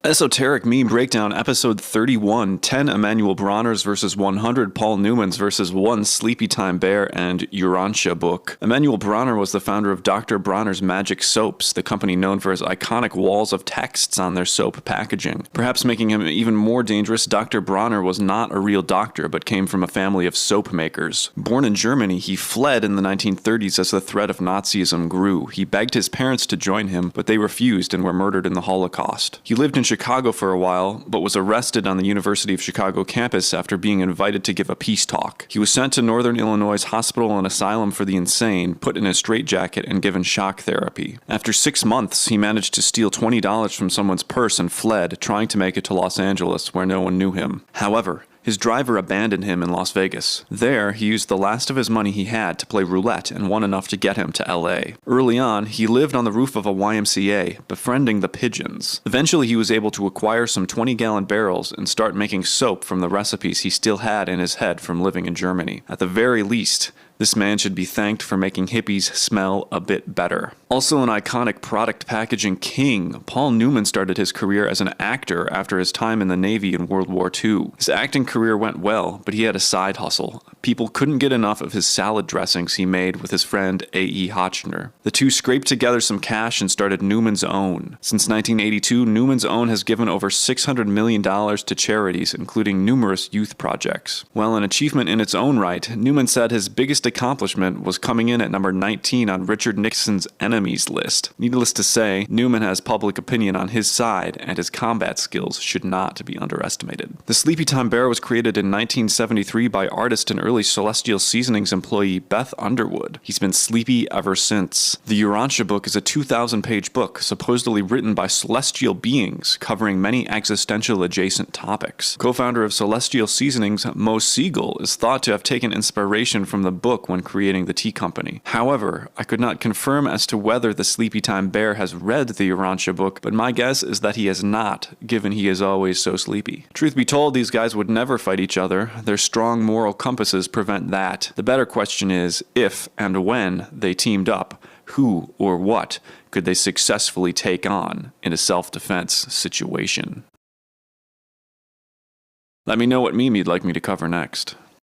Esoteric Meme Breakdown, Episode 31, 10 Emanuel Bronners versus 100 Paul Newmans versus 1 Sleepytime Bear and Urantia book. Emanuel Bronner was the founder of Dr. Bronner's Magic Soaps, the company known for his iconic walls of texts on their soap packaging. Perhaps making him even more dangerous, Dr. Bronner was not a real doctor, but came from a family of soap makers. Born in Germany, he fled in the 1930s as the threat of Nazism grew. He begged his parents to join him, but they refused and were murdered in the Holocaust. He lived in Chicago for a while, but was arrested on the University of Chicago campus after being invited to give a peace talk. He was sent to Northern Illinois' Hospital and Asylum for the Insane, put in a straitjacket, and given shock therapy. After 6 months, he managed to steal $20 from someone's purse and fled, trying to make it to Los Angeles, where no one knew him. However, his driver abandoned him in Las Vegas. There, he used the last of his money he had to play roulette and won enough to get him to LA. Early on, he lived on the roof of a YMCA, befriending the pigeons. Eventually, he was able to acquire some 20-gallon barrels and start making soap from the recipes he still had in his head from living in Germany. At the very least, this man should be thanked for making hippies smell a bit better. Also an iconic product packaging king, Paul Newman started his career as an actor after his time in the Navy in World War II. His acting career went well, but he had a side hustle. People couldn't get enough of his salad dressings he made with his friend A.E. Hotchner. The two scraped together some cash and started Newman's Own. Since 1982, Newman's Own has given over $600 million to charities, including numerous youth projects. While an achievement in its own right, Newman said his biggest accomplishment was coming in at number 19 on Richard Nixon's enemies list. Needless to say, Newman has public opinion on his side, and his combat skills should not be underestimated. The Sleepytime Bear was created in 1973 by artist and early Celestial Seasonings employee Beth Underwood. He's been sleepy ever since. The Urantia book is a 2,000-page book, supposedly written by celestial beings, covering many existential adjacent topics. Co-founder of Celestial Seasonings, Mo Siegel, is thought to have taken inspiration from the book when creating the tea company. However, I could not confirm as to whether the Sleepytime Bear has read the Urantia book, but my guess is that he has not, given he is always so sleepy. Truth be told, these guys would never fight each other. Their strong moral compasses prevent that. The better question is, if and when they teamed up, who or what could they successfully take on in a self-defense situation? Let me know what meme you'd like me to cover next.